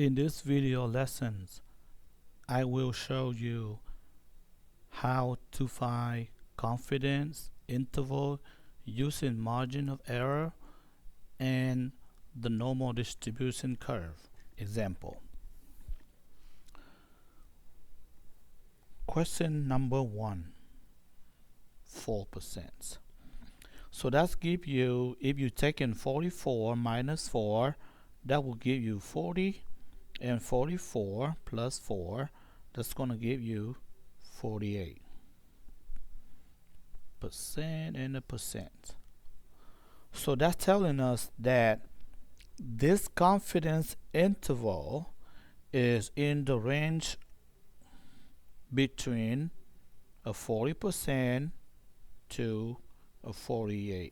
In this video lessons, I will show you how to find confidence interval using margin of error and the normal distribution curve. Example. Question number 1, 4%. So that's give you, if you take in 44 minus 4, that will give you 40, and 44 plus 4, that's going to give you 48% and a percent. So that's telling us that this confidence interval is in the range between a 40% to a 48%.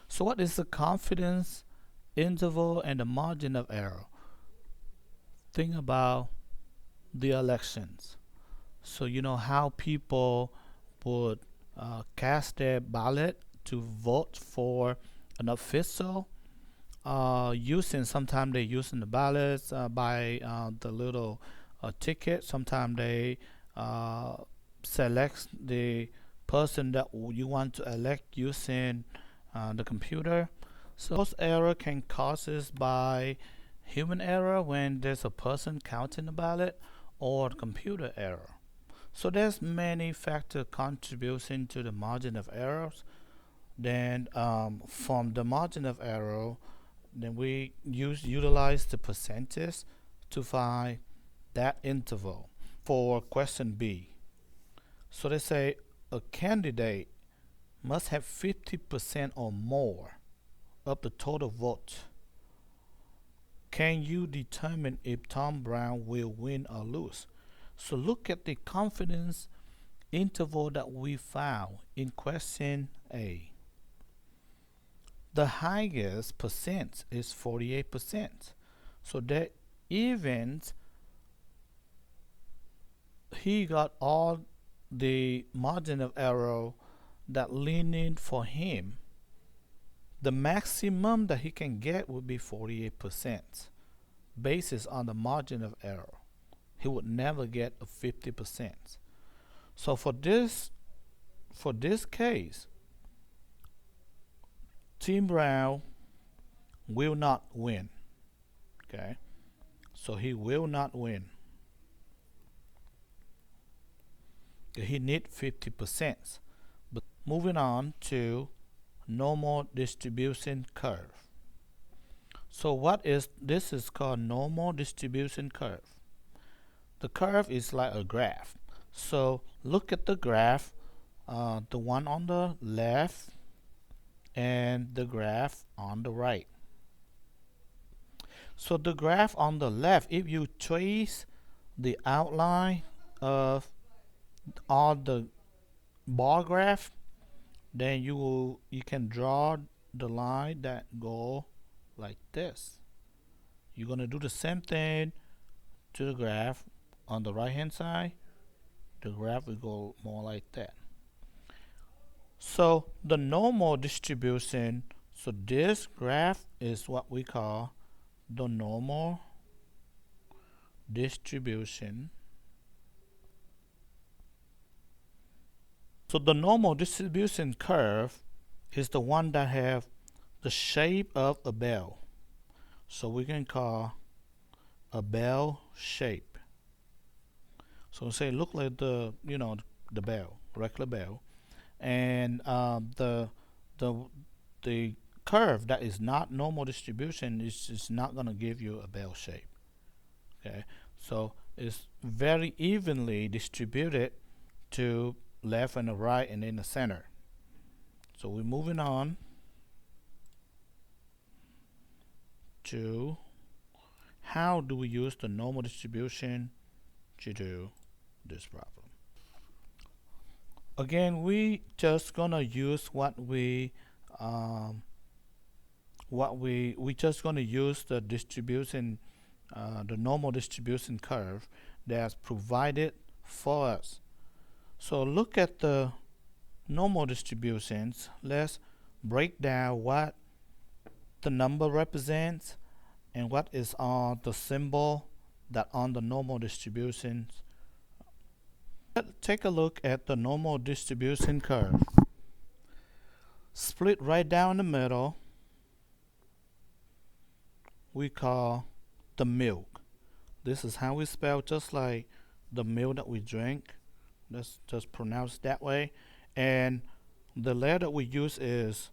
So what is the confidence interval and the margin of error? Think about the elections. So you know how people would cast their ballot to vote for an official, using sometimes they using the ballots by the little ticket. Sometimes they select the person that you want to elect using the computer. So those error can causes by human error when there's a person counting the ballot, or computer error. So there's many factors contributing to the margin of errors. Then from the margin of error, then we utilize the percentage to find that interval. For question B, so they say a candidate must have 50% or more of the total vote. Can you determine if Tom Brown will win or lose? So look at the confidence interval that we found in question A. The highest percent is 48%. So that event he got all the margin of error that leaning for him. The maximum that he can get would be 48%, basis on the margin of error. He would never get a 50%. So for this case, Tim Brown will not win. Okay, so he will not win. He need 50%. But moving on to normal distribution curve. So what is this? Is called normal distribution curve. The curve is like a graph. So look at the graph, the one on the left and the graph on the right. So the graph on the left, if you trace the outline of all the bar graph, then you can draw the line that go like this. You're going to do the same thing to the graph on the right hand side. The graph will go more like that. So the normal distribution, so this graph is what we call the normal distribution. So the normal distribution curve is the one that have the shape of a bell. So we can call a bell shape. So say look like the the bell, regular bell, and the curve that is not normal distribution is not going to give you a bell shape. Okay, so it's very evenly distributed to left and the right and in the center. So we're moving on to how do we use the normal distribution to do this problem. Again, we just gonna use we just gonna use the distribution, the normal distribution curve that's provided for us. So look at the normal distributions. Let's break down what the number represents and what is on the symbol that on the normal distributions. Let's take a look at the normal distribution curve. Split right down the middle, we call the milk. This is how we spell, just like the milk that we drink. Let's just pronounce that way. And the letter we use is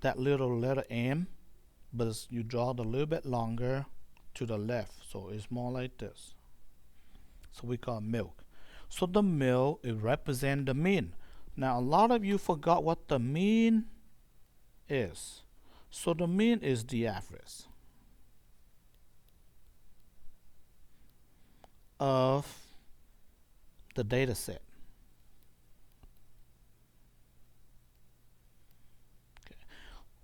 that little letter M, but you draw it a little bit longer to the left, so it's more like this. So we call milk. So the milk, it represents the mean. Now a lot of you forgot what the mean is. So the mean is the average of the data set. Okay.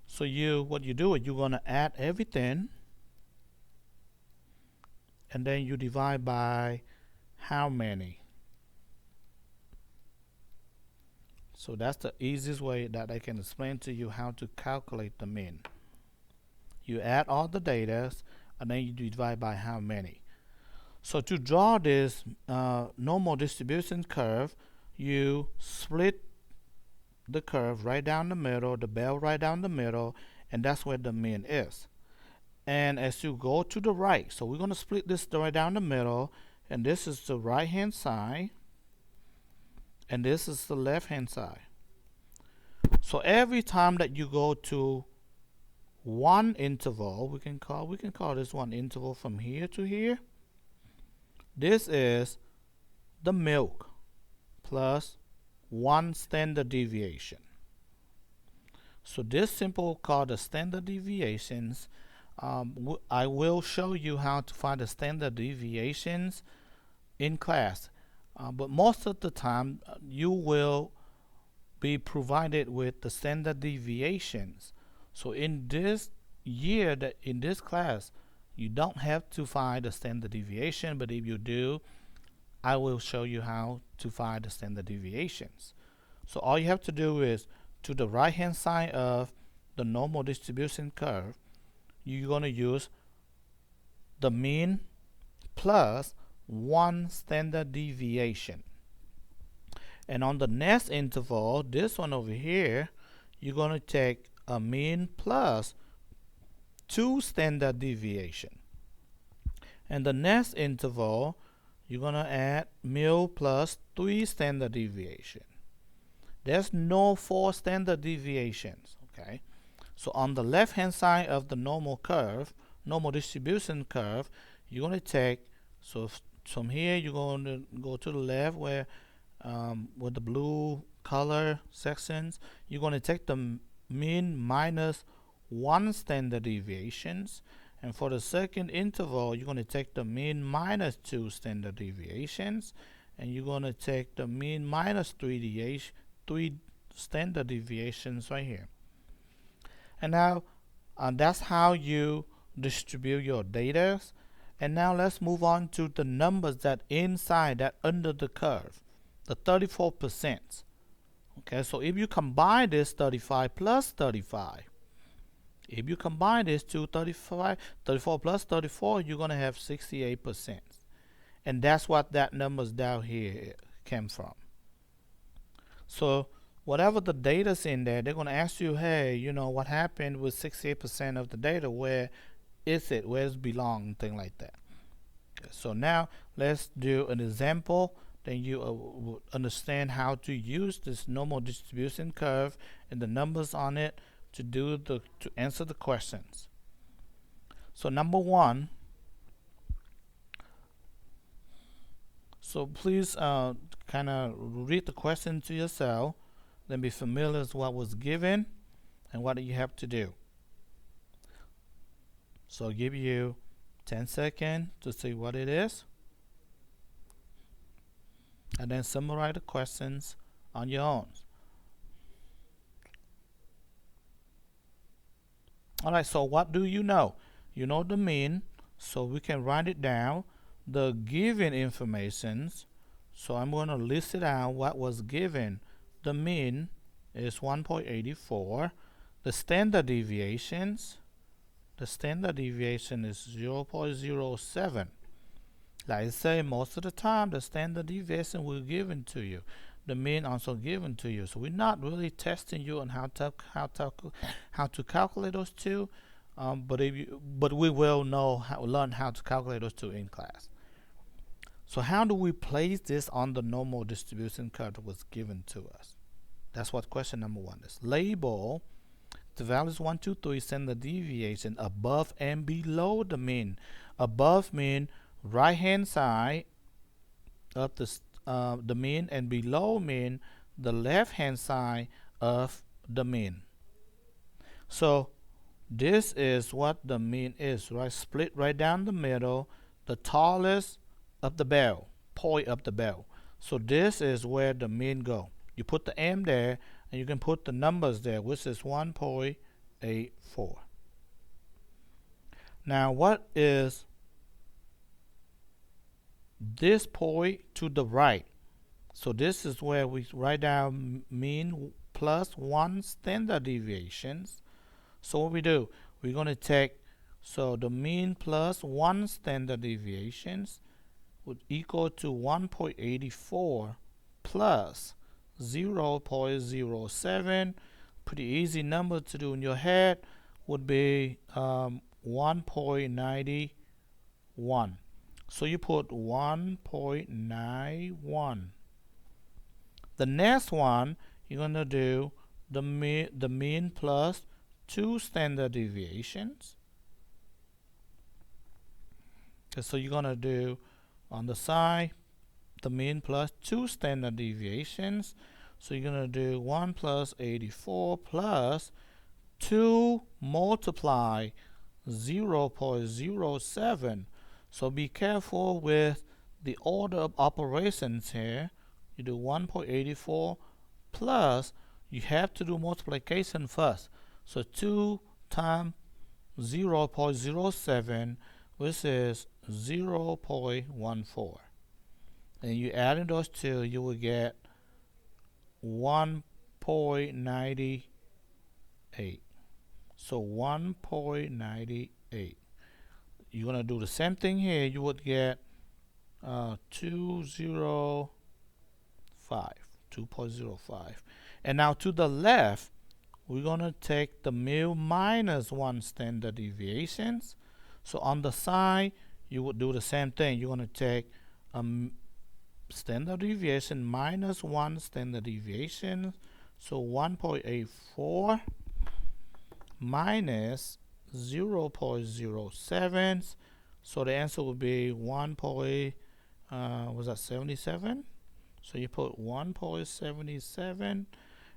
So what you do is you're going to add everything, and then you divide by how many. So that's the easiest way that I can explain to you how to calculate the mean. You add all the data, and then you divide by how many. So to draw this normal distribution curve, you split the curve right down the middle, the bell right down the middle, and that's where the mean is. And as you go to the right, so we're going to split this right down the middle, and this is the right hand side, and this is the left hand side. So every time that you go to one interval, we can call this one interval from here to here. This is the milk plus one standard deviation. So this simple called the standard deviations. I will show you how to find the standard deviations in class, but most of the time you will be provided with the standard deviations. So in this year, in this class, you don't have to find the standard deviation, but if you do, I will show you how to find the standard deviations. So all you have to do is, to the right hand side of the normal distribution curve, you're going to use the mean plus one standard deviation. And on the next interval, this one over here, you're going to take a mean plus 2 standard deviation. And the next interval, you're going to add mu plus 3 standard deviation. There's no 4 standard deviations, okay? So on the left hand side of the normal curve, normal distribution curve, you're going to take, so from here you're going to go to the left where with the blue color sections, you're going to take the mean minus 1 standard deviations, and for the second interval you're going to take the mean minus 2 standard deviations, and you're going to take the mean minus 3 standard deviations right here. And now that's how you distribute your data. And now let's move on to the numbers that inside, that under the curve, the 34%. Okay, so if you combine this 35 plus 35, if you combine this to 34 plus 34, you're going to have 68%. And that's what that numbers down here came from. So whatever the data's in there, they're going to ask you, hey, you know, what happened with 68% of the data? Where is it? Where does it belong? Thing like that. Okay, so now let's do an example. Then you will understand how to use this normal distribution curve and the numbers on it to answer the questions. So number 1. So please kind of read the question to yourself, then be familiar with what was given and what you have to do. So I'll give you 10 seconds to see what it is, and then summarize the questions on your own. Alright, so what do you know? You know the mean, so we can write it down. The given informations, so I'm going to list it out what was given. The mean is 1.84. The standard deviations the standard deviation is 0.07. Like I say, most of the time the standard deviation will given to you, the mean also given to you. So we're not really testing you on how to calculate those two, but we will learn how to calculate those two in class. So how do we place this on the normal distribution curve that was given to us? That's what question number 1 is. Label the values 1, 2, 3 standard deviation above and below the mean. Above mean right hand side of the mean, and below mean the left hand side of the mean. So this is what the mean is, right? Split right down the middle, the tallest of the bell, point of the bell. So this is where the mean go. You put the m there, and you can put the numbers there, which is 1.84. Now what is this point to the right? So this is where we write down mean plus 1 standard deviations. So what we do, we're going to take, so the mean plus 1 standard deviations would equal to 1.84 plus 0.07. Pretty easy number to do in your head, would be 1.91. So you put 1.91. The next one, you're going to do the mean plus 2 standard deviations. Okay, so you're going to do on the side the mean plus 2 standard deviations. So you're going to do 1 plus 84 plus 2 multiply 0.07. So be careful with the order of operations here. You do 1.84 plus, you have to do multiplication first. So 2 times 0.07, which is 0.14. And you add in those two, you will get 1.98. So 1.98. You're going to do the same thing here. You would get 2.05. And now to the left, we're going to take the mu minus 1 standard deviations. So on the side, you would do the same thing. You're going to take standard deviation minus 1 standard deviation. So 1.84 minus 0.07. So the answer would be 1.77. So you put 1.77,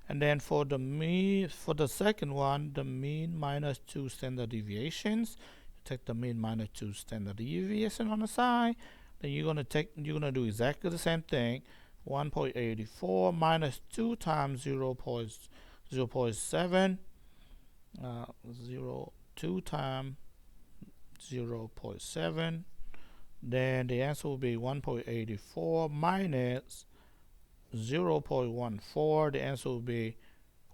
and then for the second one, the mean minus 2 standard deviations. You take the mean minus 2 standard deviation on the side. Then you're gonna do exactly the same thing. 1.84 minus 2 times 0.7. 2 times 0.7. Then the answer will be 1.84 minus 0.14. The answer will be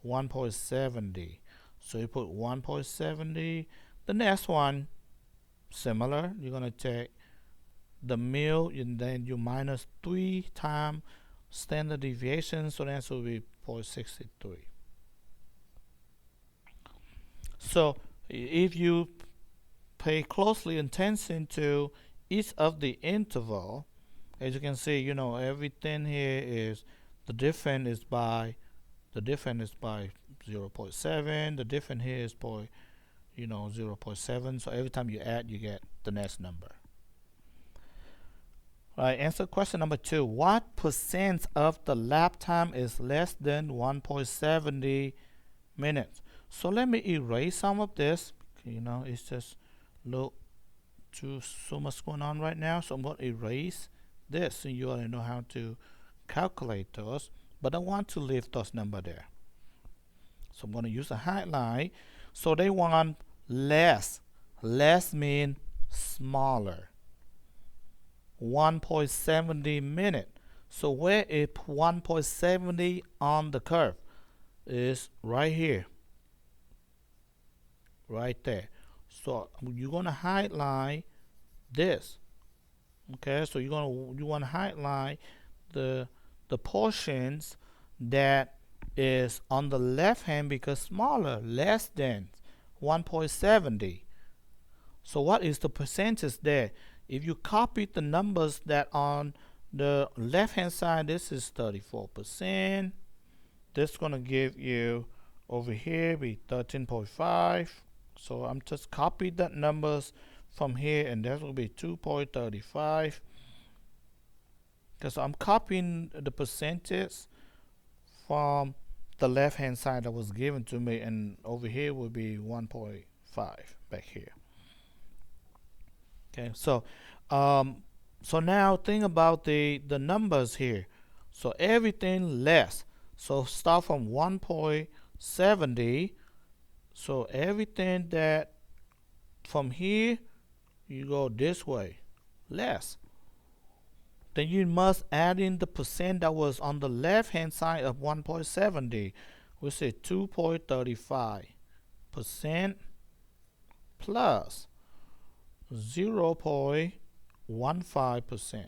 1.70. So you put 1.70. The next one, similar. You're going to take the mu, and then you minus 3 times standard deviation. So the answer will be 0.63. So if you pay closely attention to each of the interval, as you can see, everything here is the difference is by 0.7. The difference here is 0.7. So every time you add, you get the next number. All right, answer question number 2. What percent of the lap time is less than 1.70 minutes? So let me erase some of this. It's just look so much going on right now. So I'm going to erase this, so you already know how to calculate those. But I want to leave those number there. So I'm going to use a highlight. So they want less. Less mean smaller. 1.70 minute. So where is 1.70 on the curve? Is right here. Right there. So you're gonna highlight this. Okay, so you want to highlight the portions that is on the left hand because smaller, less than 1.70. So what is the percentage there? If you copy the numbers that on the left hand side, this is 34%. This is gonna give you over here be 13.5. So I'm just copy that numbers from here, and that will be 2.35. Because I'm copying the percentage from the left hand side that was given to me, and over here will be 1.5 back here. Okay, so now think about the numbers here. So everything less. So start from 1.70. So everything that from here you go this way, less. Then you must add in the percent that was on the left hand side of 1.70. We say 2.35% plus 0.15%.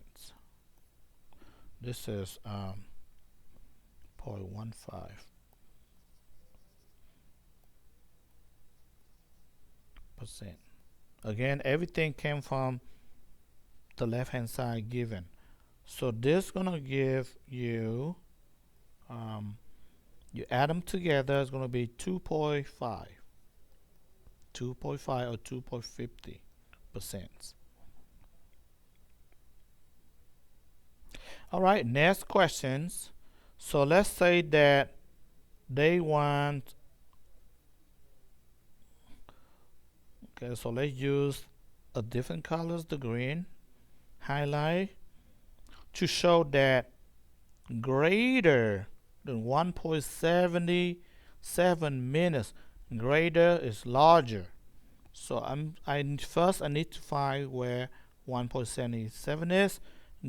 This is 0.15%. Again, everything came from the left hand side given. So this gonna give you, you add them together, it's gonna be 2.5 or 2.50%. All right, next questions. So let's say that they want, okay, so let's use a different colors, the green, highlight, to show that greater than 1.77 minutes, greater is larger. So I need to find where 1.77 is.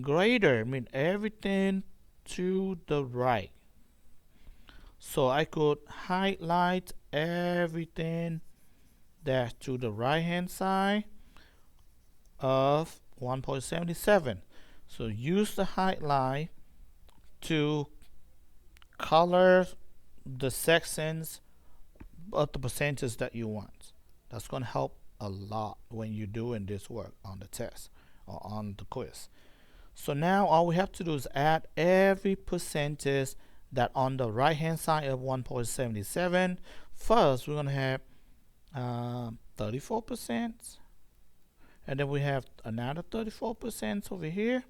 Greater mean everything to the right. So I could highlight everything that's to the right hand side of 1.77. So use the highlight to color the sections of the percentage that you want. That's going to help a lot when you're doing this work on the test or on the quiz. So now all we have to do is add every percentage that on the right hand side of 1.77. First, we're going to have 34%, and then we have another 34% over here.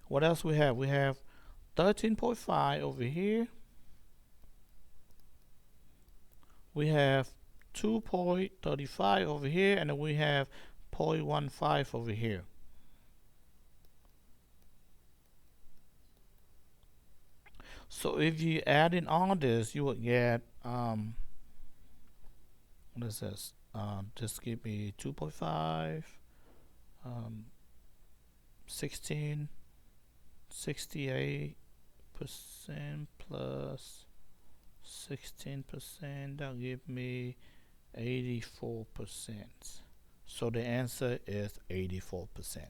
What else we have? We have 13.5 over here. We have 2.35 over here, and then we have 0.15 over here. So if you add in all this, you will get what is this? Just give me 2.5, 16, 68% plus 16%, that'll give me 84%. So the answer is 84%.